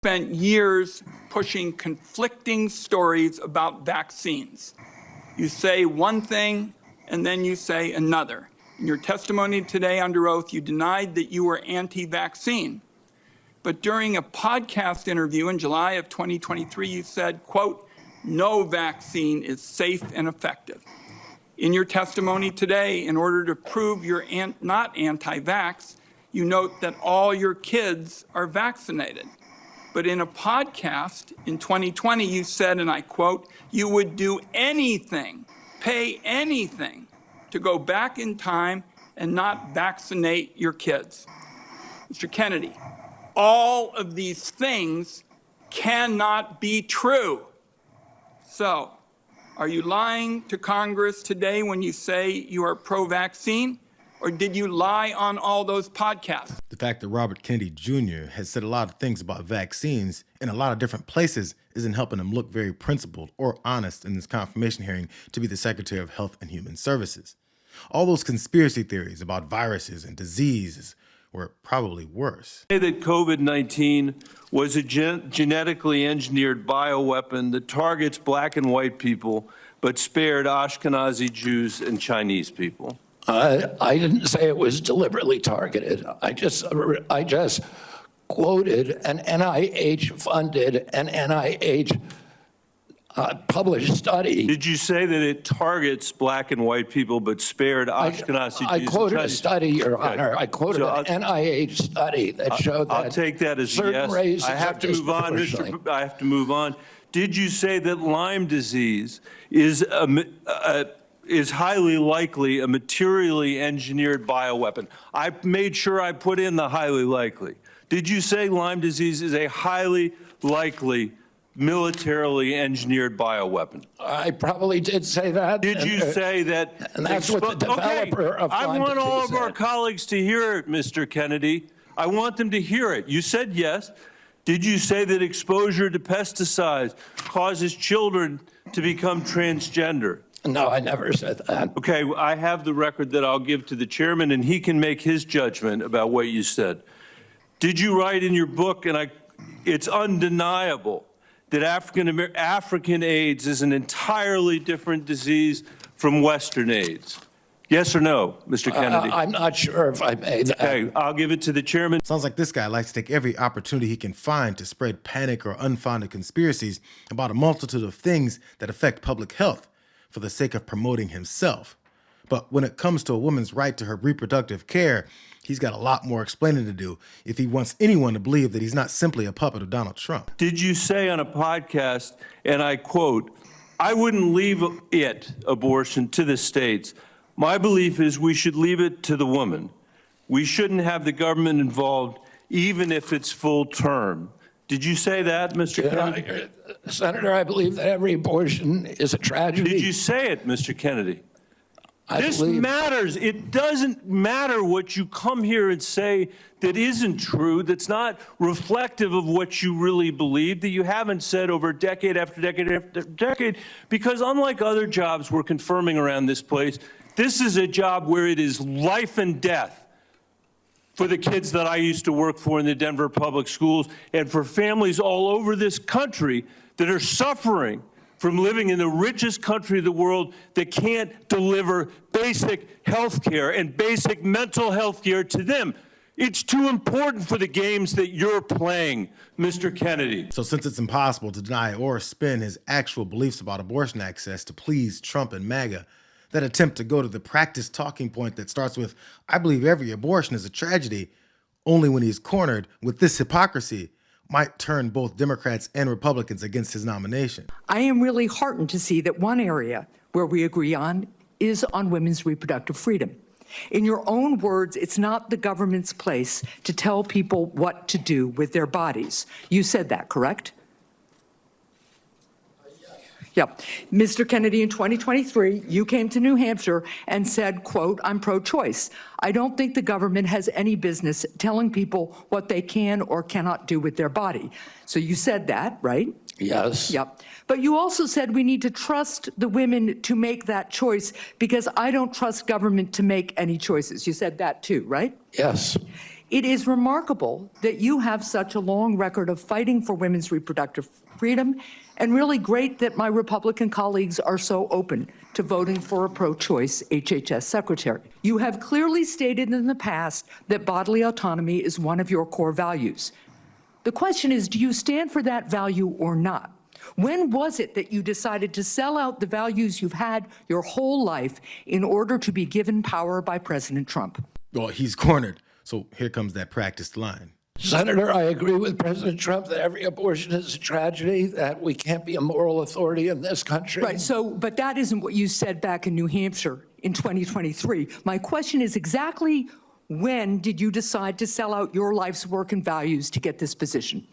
Spent years pushing conflicting stories about vaccines. You say one thing and then you say another. In your testimony today under oath, you denied that you were anti-vaccine. But during a podcast interview in July of 2023, you said, quote, "No vaccine is safe and effective." In your testimony today, in order to prove you're not anti-vax, you note that all your kids are vaccinated. But in a podcast in 2020, you said, and I quote, "You would do anything, pay anything to go back in time and not vaccinate your kids." Mr. Kennedy, all of these things cannot be true. So, are you lying to Congress today when you say you are pro-vaccine? Or did you lie on all those podcasts? The fact that Robert Kennedy Jr. has said a lot of things about vaccines in a lot of different places isn't helping him look very principled or honest in this confirmation hearing to be the Secretary of Health and Human Services. All those conspiracy theories about viruses and diseases were probably worse. Say that COVID-19 was a genetically engineered bioweapon that targets black and white people, but spared Ashkenazi Jews and Chinese people. I didn't say it was deliberately targeted. I just quoted an NIH-funded and NIH published study. Did you say that it targets black and white people but spared Ashkenazi Jews? I quoted a study, Your Honor. I quoted an NIH study that showed that I'll take that as a yes. races I have to move on, I have to move on. Did you say that Lyme disease is highly likely a materially engineered bioweapon? I made sure I put in the highly likely. Did you say Lyme disease is a highly likely militarily engineered bioweapon? I probably did say that. Did you say that? And that's what the developer of Lyme I want all of disease our said. colleagues to hear it, Mr. Kennedy. I want them to hear it. You said yes. Did you say that exposure to pesticides causes children to become transgender? No, I never said that. Okay, I have the record that I'll give to the chairman, and he can make his judgment about what you said. Did you write in your book, and it's undeniable, that African AIDS is an entirely different disease from Western AIDS? Yes or no, Mr. Kennedy? I'm not sure if I made that. Okay, I'll give it to the chairman. Sounds like this guy likes to take every opportunity he can find to spread panic or unfounded conspiracies about a multitude of things that affect public health for the sake of promoting himself. But when it comes to a woman's right to her reproductive care, he's got a lot more explaining to do if he wants anyone to believe that he's not simply a puppet of Donald Trump. Did you say on a podcast, and I quote, "I wouldn't leave abortion to the states. My belief is we should leave it to the woman. We shouldn't have the government involved, even if it's full term." Did you say that, Mr. Kennedy? Senator, I believe that every abortion is a tragedy. Did you say it, Mr. Kennedy? This believe matters. It doesn't matter what you come here and say that isn't true, that's not reflective of what you really believe, that you haven't said over decade after decade after decade, because unlike other jobs we're confirming around this place, this is a job where it is life and death for the kids that I used to work for in the Denver public schools and for families all over this country that are suffering from living in the richest country of the world that can't deliver basic health care and basic mental health care to them. It's too important for the games that you're playing, Mr. Kennedy. So since it's impossible to deny or spin his actual beliefs about abortion access to please Trump and MAGA, that attempt to go to the practice talking point that starts with, "I believe every abortion is a tragedy," only when he's cornered with this hypocrisy, might turn both Democrats and Republicans against his nomination. I am really heartened to see that one area where we agree on is on women's reproductive freedom. In your own words, it's not the government's place to tell people what to do with their bodies. You said that, correct? Yeah. Mr. Kennedy, in 2023, you came to New Hampshire and said, quote, "I'm pro-choice. I don't think the government has any business telling people what they can or cannot do with their body." So you said that, right? Yes. Yep. But you also said we need to trust the women to make that choice because I don't trust government to make any choices. You said that too, right? Yes. It is remarkable that you have such a long record of fighting for women's reproductive freedom, and really great that my Republican colleagues are so open to voting for a pro-choice HHS secretary. You have clearly stated in the past that bodily autonomy is one of your core values. The question is, do you stand for that value or not? When was it that you decided to sell out the values you've had your whole life in order to be given power by President Trump? Well, he's cornered. So here comes that practiced line. Senator, I agree with President Trump that every abortion is a tragedy, that we can't be a moral authority in this country. Right, so, but that isn't what you said back in New Hampshire in 2023. My question is exactly when did you decide to sell out your life's work and values to get this position?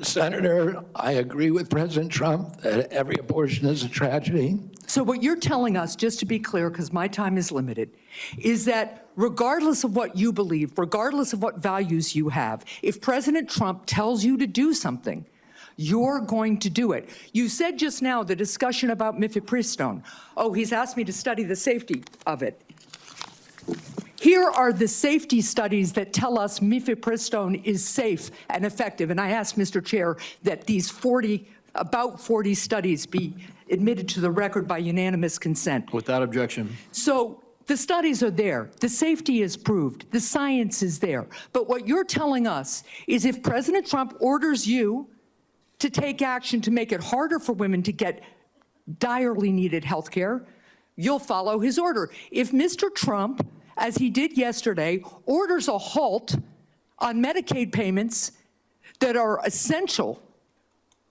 Senator, I agree with President Trump that every abortion is a tragedy. So what you're telling us, just to be clear, because my time is limited, is that regardless of what you believe, regardless of what values you have, if President Trump tells you to do something, you're going to do it. You said just now the discussion about mifepristone. Oh, he's asked me to study the safety of it. Here are the safety studies that tell us mifepristone is safe and effective. And I asked Mr. Chair that these about 40 studies be admitted to the record by unanimous consent. Without objection. So the studies are there. The safety is proved. The science is there. But what you're telling us is if President Trump orders you to take action to make it harder for women to get direly needed health care, you'll follow his order. If Mr. Trump, as he did yesterday, orders a halt on Medicaid payments that are essential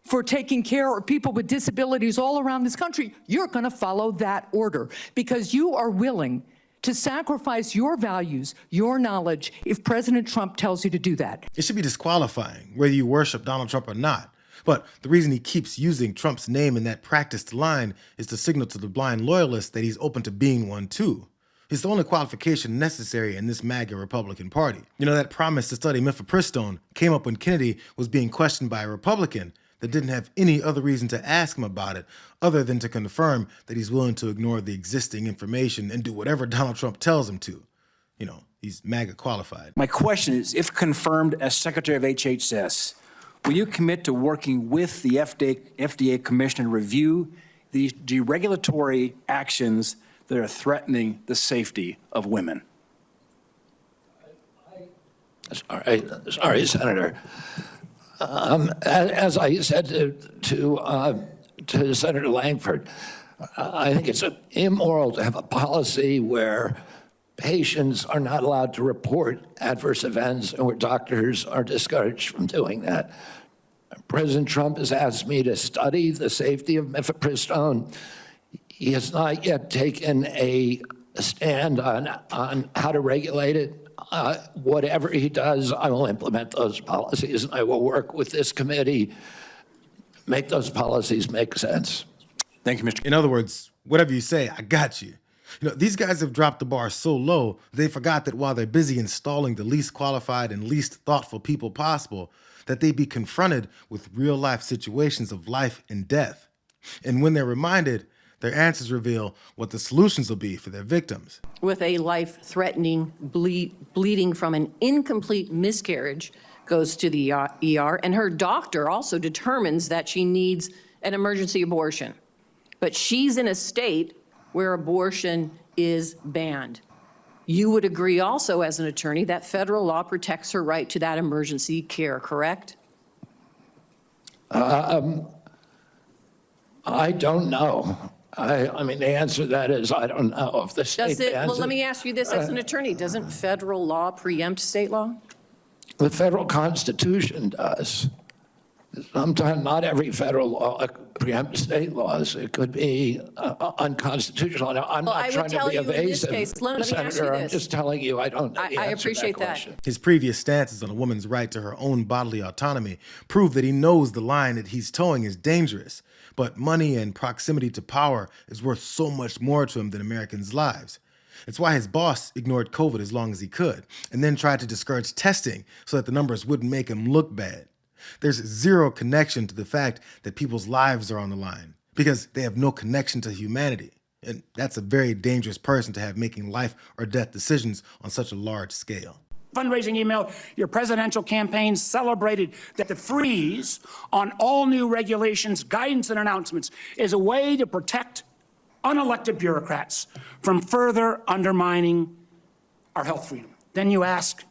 for taking care of people with disabilities all around this country, you're going to follow that order because you are willing to sacrifice your values, your knowledge, if President Trump tells you to do that. It should be disqualifying, whether you worship Donald Trump or not. But the reason he keeps using Trump's name in that practiced line is to signal to the blind loyalists that he's open to being one too. It's the only qualification necessary in this MAGA Republican Party. You know, that promise to study mifepristone came up when Kennedy was being questioned by a Republican that didn't have any other reason to ask him about it other than to confirm that he's willing to ignore the existing information and do whatever Donald Trump tells him to. You know, he's MAGA qualified. My question is, if confirmed as Secretary of HHS, will you commit to working with the FDA Commission to review the deregulatory actions that are threatening the safety of women? Sorry, Senator. As I said to Senator Langford, I think it's immoral to have a policy where patients are not allowed to report adverse events and where doctors are discouraged from doing that. President Trump has asked me to study the safety of mifepristone. He has not yet taken a stand on how to regulate it. Whatever he does, I will implement those policies, and I will work with this committee, make those policies make sense. Thank you, Mr. In other words, whatever you say, I got you. You know, these guys have dropped the bar so low, they forgot that while they're busy installing the least qualified and least thoughtful people possible, that they be confronted with real-life situations of life and death. And when they're reminded, their answers reveal what the solutions will be for their victims. With a life-threatening bleeding from an incomplete miscarriage, goes to the ER, and her doctor also determines that she needs an emergency abortion. But she's in a state where abortion is banned. You would agree also as an attorney that federal law protects her right to that emergency care, correct? I don't know. I mean, the answer to that is I don't know if the state Does it, bans well, let it. me ask you this as an attorney. Doesn't federal law preempt state law? The federal Constitution does. Sometimes not every federal law preempts state laws. It could be unconstitutional. Now, I'm Well, not I would trying to tell be you in this evasive, case, let me ask you Senator. I'm this. just telling you I don't know the I answer to appreciate that. question. His previous stances on a woman's right to her own bodily autonomy prove that he knows the line that he's towing is dangerous. But money and proximity to power is worth so much more to him than Americans' lives. It's why his boss ignored COVID as long as he could, and then tried to discourage testing so that the numbers wouldn't make him look bad. There's zero connection to the fact that people's lives are on the line, because they have no connection to humanity. And that's a very dangerous person to have making life or death decisions on such a large scale. fundraising email, your presidential campaign celebrated that the freeze on all new regulations, guidance, and announcements is a way to protect unelected bureaucrats from further undermining our health freedom. Then you ask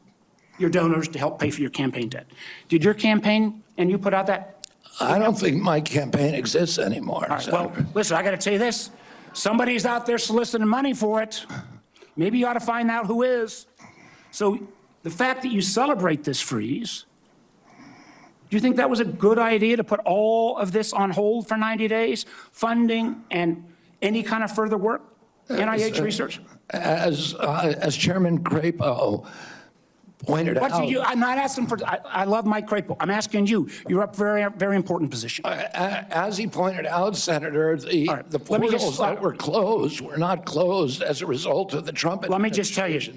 your donors to help pay for your campaign debt. Did your campaign and you put out that? I don't think my campaign exists anymore. All right, well, listen, I got to tell you this. Somebody's out there soliciting money for it. Maybe you ought to find out who is. So the fact that you celebrate this freeze, do you think that was a good idea to put all of this on hold for 90 days? Funding and any kind of further work? NIH research? As Chairman Crapo pointed out. I'm not asking for, I love Mike Crapo. I'm asking you. You're up very, very important position. As he pointed out, Senator, the right, portals that were closed were not closed as a result of the Trump Let me just tell you,